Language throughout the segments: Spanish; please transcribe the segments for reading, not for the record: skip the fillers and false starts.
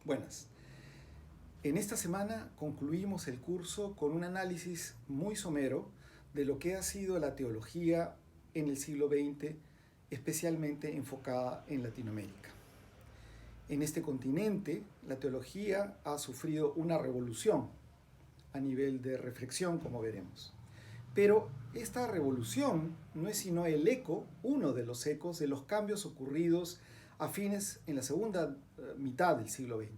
Buenas. En esta semana concluimos el curso con un análisis muy somero de lo que ha sido la teología en el siglo XX, especialmente enfocada en Latinoamérica. En este continente, la teología ha sufrido una revolución a nivel de reflexión, como veremos. Pero esta revolución no es sino el eco, uno de los ecos de los cambios ocurridos a fines en la segunda mitad del siglo XX.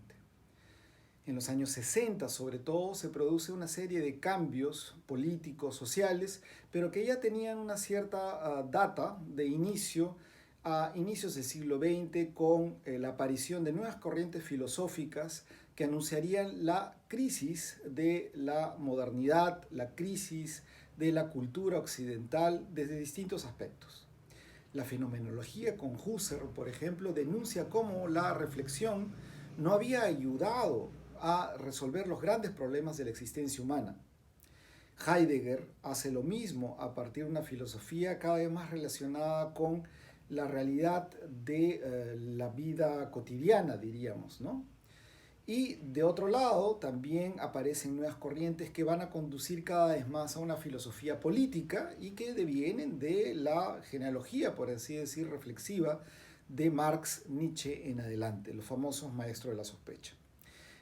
En los años 60, sobre todo, se produce una serie de cambios políticos, sociales, pero que ya tenían una cierta data de inicio a inicios del siglo XX con la aparición de nuevas corrientes filosóficas que anunciarían la crisis de la modernidad, la crisis de la cultura occidental desde distintos aspectos. La fenomenología con Husserl, por ejemplo, denuncia cómo la reflexión no había ayudado a resolver los grandes problemas de la existencia humana. Heidegger hace lo mismo a partir de una filosofía cada vez más relacionada con la realidad de la vida cotidiana, diríamos, ¿no? Y de otro lado, también aparecen nuevas corrientes que van a conducir cada vez más a una filosofía política y que devienen de la genealogía, por así decir, reflexiva de Marx, Nietzsche en adelante, los famosos maestros de la sospecha.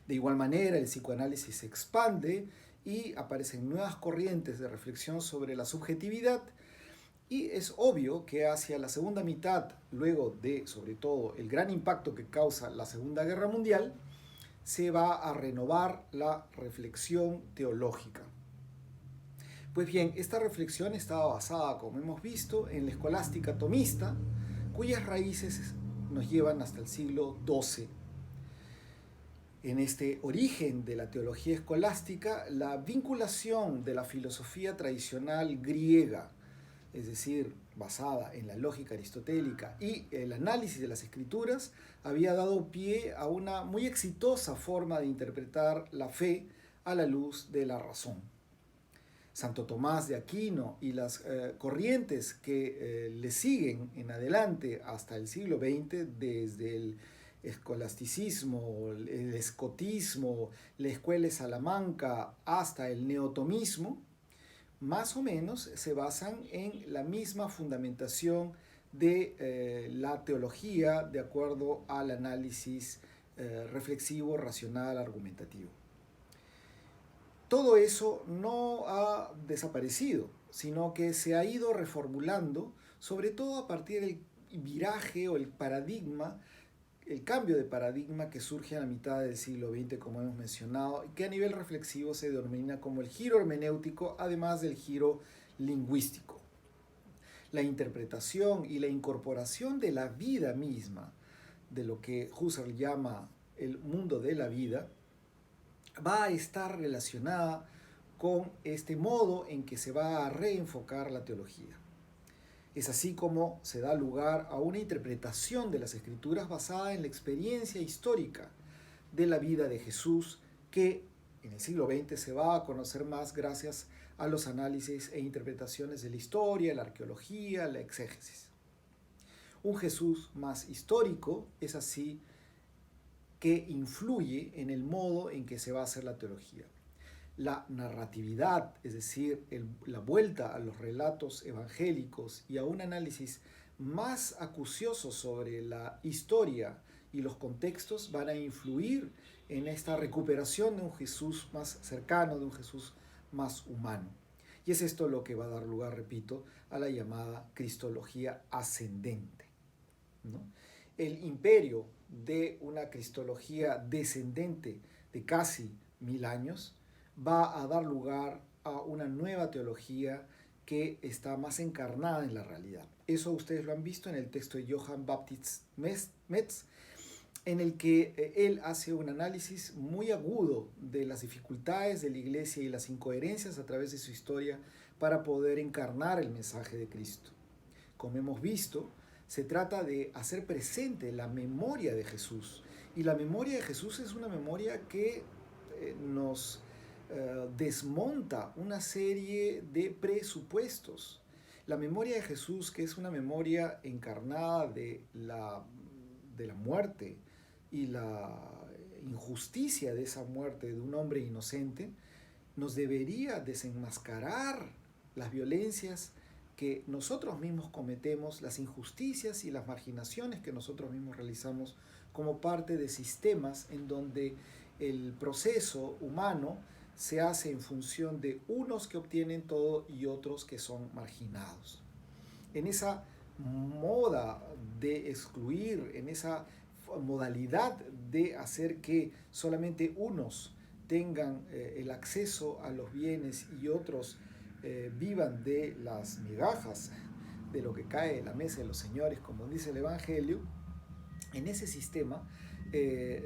De igual manera, el psicoanálisis se expande y aparecen nuevas corrientes de reflexión sobre la subjetividad. Y es obvio que hacia la segunda mitad, luego de, sobre todo, el gran impacto que causa la Segunda Guerra Mundial, se va a renovar la reflexión teológica. Pues bien, esta reflexión estaba basada, como hemos visto, en la escolástica tomista, cuyas raíces nos llevan hasta el siglo XII. En este origen de la teología escolástica, la vinculación de la filosofía tradicional griega, es decir, basada en la lógica aristotélica y el análisis de las escrituras, había dado pie a una muy exitosa forma de interpretar la fe a la luz de la razón. Santo Tomás de Aquino y las corrientes que le siguen en adelante hasta el siglo XX, desde el escolasticismo, el escotismo, la escuela de Salamanca hasta el neotomismo, más o menos se basan en la misma fundamentación de la teología de acuerdo al análisis reflexivo, racional, argumentativo. Todo eso no ha desaparecido, sino que se ha ido reformulando, sobre todo a partir del viraje o el paradigma, el cambio de paradigma que surge a la mitad del siglo XX, como hemos mencionado, y que a nivel reflexivo se denomina como el giro hermenéutico, además del giro lingüístico. La interpretación y la incorporación de la vida misma, de lo que Husserl llama el mundo de la vida, va a estar relacionada con este modo en que se va a reenfocar la teología. Es así como se da lugar a una interpretación de las escrituras basada en la experiencia histórica de la vida de Jesús, que en el siglo XX se va a conocer más gracias a los análisis e interpretaciones de la historia, la arqueología, la exégesis. Un Jesús más histórico es así que influye en el modo en que se va a hacer la teología. La narratividad, es decir, la vuelta a los relatos evangélicos y a un análisis más acucioso sobre la historia y los contextos, van a influir en esta recuperación de un Jesús más cercano, de un Jesús más humano. Y es esto lo que va a dar lugar, repito, a la llamada cristología ascendente, ¿no? El imperio de una cristología descendente de casi 1000 años va a dar lugar a una nueva teología que está más encarnada en la realidad. Eso ustedes lo han visto en el texto de Johann Baptist Metz, en el que él hace un análisis muy agudo de las dificultades de la iglesia y las incoherencias a través de su historia para poder encarnar el mensaje de Cristo. Como hemos visto, se trata de hacer presente la memoria de Jesús. Y la memoria de Jesús es una memoria que nos desmonta una serie de presupuestos. La memoria de Jesús, que es una memoria encarnada de la muerte, y la injusticia de esa muerte de un hombre inocente nos debería desenmascarar las violencias que nosotros mismos cometemos, las injusticias y las marginaciones que nosotros mismos realizamos como parte de sistemas en donde el proceso humano se hace en función de unos que obtienen todo y otros que son marginados. En esa moda de excluir, en esa modalidad de hacer que solamente unos tengan el acceso a los bienes y otros vivan de las migajas de lo que cae de la mesa de los señores, como dice el Evangelio, en ese sistema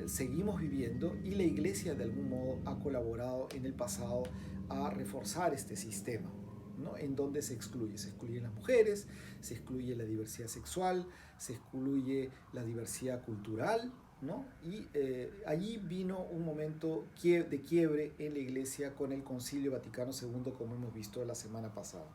seguimos viviendo y la Iglesia de algún modo ha colaborado en el pasado a reforzar este sistema, ¿no? En donde se excluyen las mujeres, se excluye la diversidad sexual, se excluye la diversidad cultural, ¿no? Y allí vino un momento de quiebre en la Iglesia con el Concilio Vaticano II, como hemos visto la semana pasada.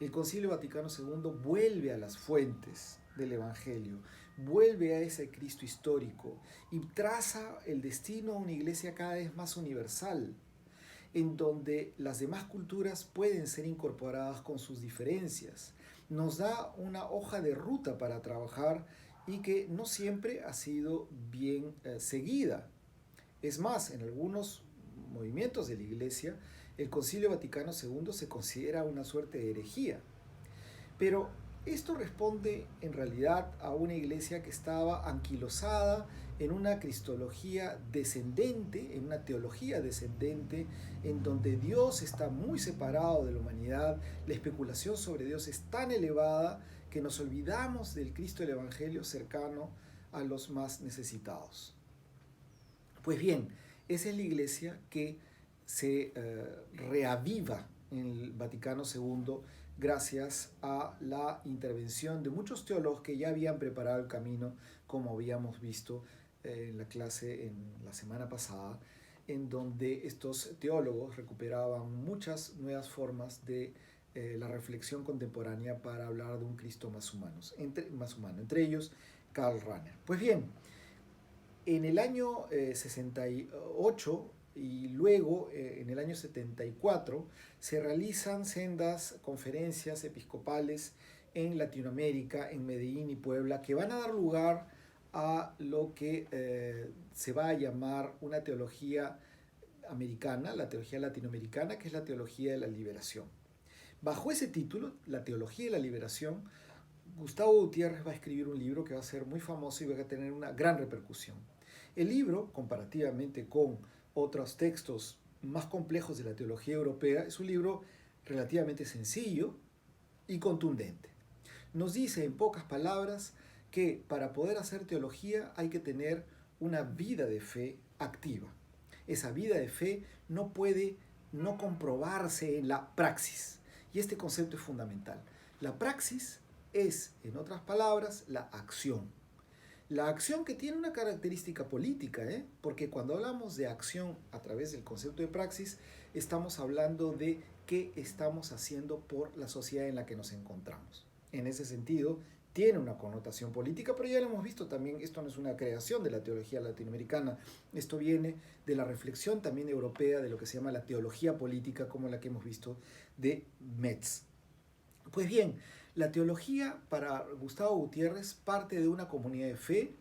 El Concilio Vaticano II vuelve a las fuentes del Evangelio, vuelve a ese Cristo histórico y traza el destino a una iglesia cada vez más universal, en donde las demás culturas pueden ser incorporadas con sus diferencias. Nos da una hoja de ruta para trabajar y que no siempre ha sido bien seguida. Es más, en algunos movimientos de la Iglesia, el Concilio Vaticano II se considera una suerte de herejía. Pero esto responde en realidad a una iglesia que estaba anquilosada en una cristología descendente, en una teología descendente, en donde Dios está muy separado de la humanidad, la especulación sobre Dios es tan elevada que nos olvidamos del Cristo del Evangelio cercano a los más necesitados. Pues bien, esa es la iglesia que se reaviva en el Vaticano II gracias a la intervención de muchos teólogos que ya habían preparado el camino, como habíamos visto en la clase en la semana pasada, en donde estos teólogos recuperaban muchas nuevas formas de la reflexión contemporánea para hablar de un Cristo más humano, entre ellos Karl Rahner. Pues bien, en el año 68 y luego en el año 74 se realizan sendas conferencias episcopales en Latinoamérica, en Medellín y Puebla, que van a dar lugar a lo que se va a llamar una teología americana, la teología latinoamericana, que es la teología de la liberación. Bajo ese título, la teología de la liberación, Gustavo Gutiérrez va a escribir un libro que va a ser muy famoso y va a tener una gran repercusión. El libro, comparativamente con otros textos más complejos de la teología europea, es un libro relativamente sencillo y contundente. Nos dice en pocas palabras que para poder hacer teología hay que tener una vida de fe activa. Esa vida de fe no puede no comprobarse en la praxis. Y este concepto es fundamental. La praxis es, en otras palabras, la acción. La acción que tiene una característica política, porque cuando hablamos de acción a través del concepto de praxis, estamos hablando de qué estamos haciendo por la sociedad en la que nos encontramos. En ese sentido, tiene una connotación política, pero ya lo hemos visto también, esto no es una creación de la teología latinoamericana, esto viene de la reflexión también europea de lo que se llama la teología política, como la que hemos visto de Metz. Pues bien, la teología para Gustavo Gutiérrez parte de una comunidad de fe,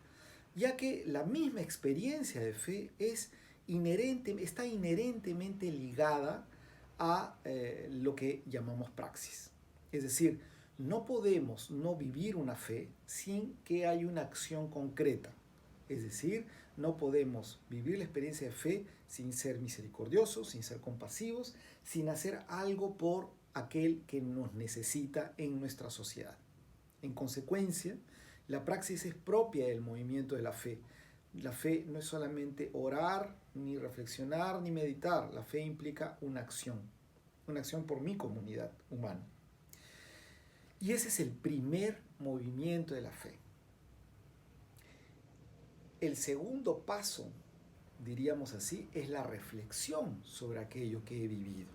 ya que la misma experiencia de fe está inherentemente ligada a lo que llamamos praxis. Es decir, no podemos no vivir una fe sin que haya una acción concreta. Es decir, no podemos vivir la experiencia de fe sin ser misericordiosos, sin ser compasivos, sin hacer algo por aquel que nos necesita en nuestra sociedad. En consecuencia, la praxis es propia del movimiento de la fe. La fe no es solamente orar, ni reflexionar, ni meditar. La fe implica una acción por mi comunidad humana. Y ese es el primer movimiento de la fe. El segundo paso, diríamos así, es la reflexión sobre aquello que he vivido.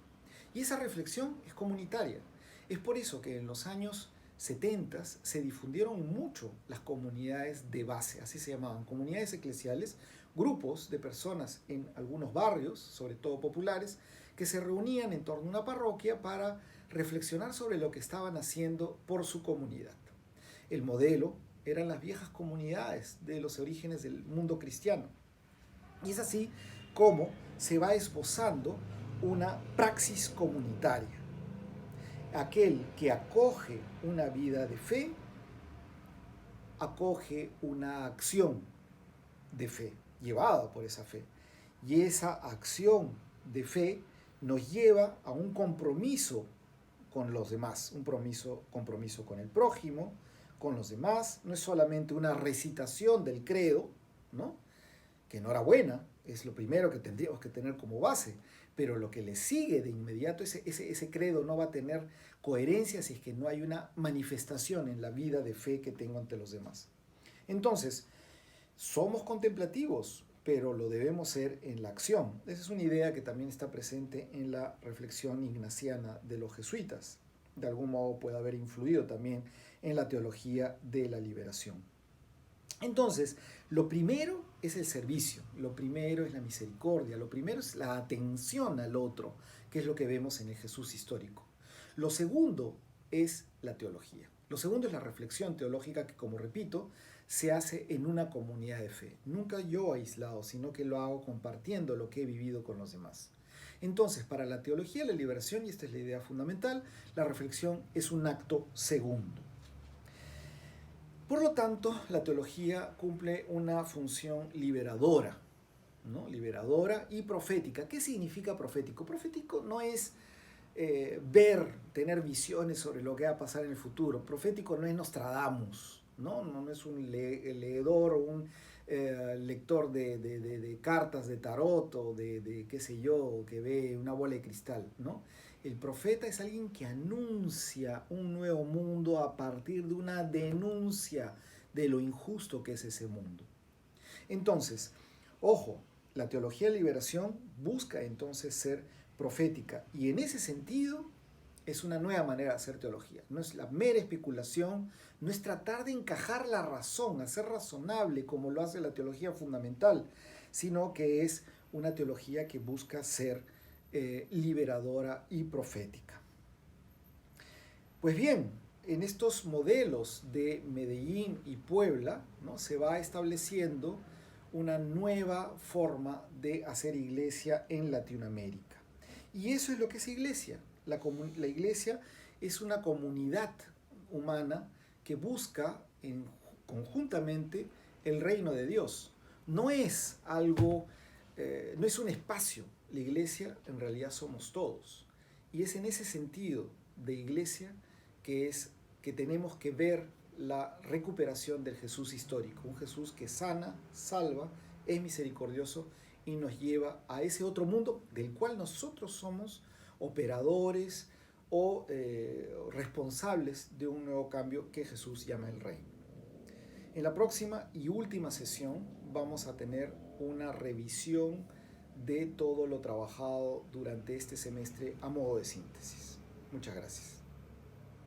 Y esa reflexión es comunitaria. Es por eso que en los años 70 se difundieron mucho las comunidades de base, así se llamaban, comunidades eclesiales, grupos de personas en algunos barrios, sobre todo populares, que se reunían en torno a una parroquia para reflexionar sobre lo que estaban haciendo por su comunidad. El modelo eran las viejas comunidades de los orígenes del mundo cristiano. Y es así como se va esbozando una praxis comunitaria. Aquel que acoge una vida de fe, acoge una acción de fe, llevada por esa fe. Y esa acción de fe nos lleva a un compromiso con los demás, un compromiso con el prójimo, con los demás. No es solamente una recitación del credo, ¿no? Que enhorabuena, es lo primero que tendríamos que tener como base, pero lo que le sigue de inmediato, ese credo no va a tener coherencia si es que no hay una manifestación en la vida de fe que tengo ante los demás. Entonces, somos contemplativos, pero lo debemos ser en la acción. Esa es una idea que también está presente en la reflexión ignaciana de los jesuitas. De algún modo puede haber influido también en la teología de la liberación. Entonces, lo primero es el servicio, lo primero es la misericordia, lo primero es la atención al otro, que es lo que vemos en el Jesús histórico. Lo segundo es la teología. Lo segundo es la reflexión teológica que, como repito, se hace en una comunidad de fe. Nunca yo aislado, sino que lo hago compartiendo lo que he vivido con los demás. Entonces, para la teología de la liberación, y esta es la idea fundamental, la reflexión es un acto segundo. Por lo tanto, la teología cumple una función liberadora, ¿no? Liberadora y profética. ¿Qué significa profético? Profético no es tener visiones sobre lo que va a pasar en el futuro. Profético no es Nostradamus, no es un leedor o un lector de cartas de tarot o de qué sé yo, que ve una bola de cristal, ¿no? El profeta es alguien que anuncia un nuevo mundo a partir de una denuncia de lo injusto que es ese mundo. Entonces, ojo, la teología de liberación busca entonces ser profética y en ese sentido es una nueva manera de hacer teología. No es la mera especulación, no es tratar de encajar la razón, hacer razonable como lo hace la teología fundamental, sino que es una teología que busca ser liberadora y profética. Pues bien, en estos modelos de Medellín y Puebla, ¿no?, se va estableciendo una nueva forma de hacer iglesia en Latinoamérica. Y eso es lo que es iglesia. La iglesia es una comunidad humana que busca conjuntamente el reino de Dios. No es algo, no es un espacio. La iglesia en realidad somos todos. Y es en ese sentido de iglesia que tenemos que ver la recuperación del Jesús histórico. Un Jesús que sana, salva, es misericordioso y nos lleva a ese otro mundo del cual nosotros somos operadores o responsables de un nuevo cambio que Jesús llama el reino. En la próxima y última sesión vamos a tener una revisión de todo lo trabajado durante este semestre a modo de síntesis. Muchas gracias.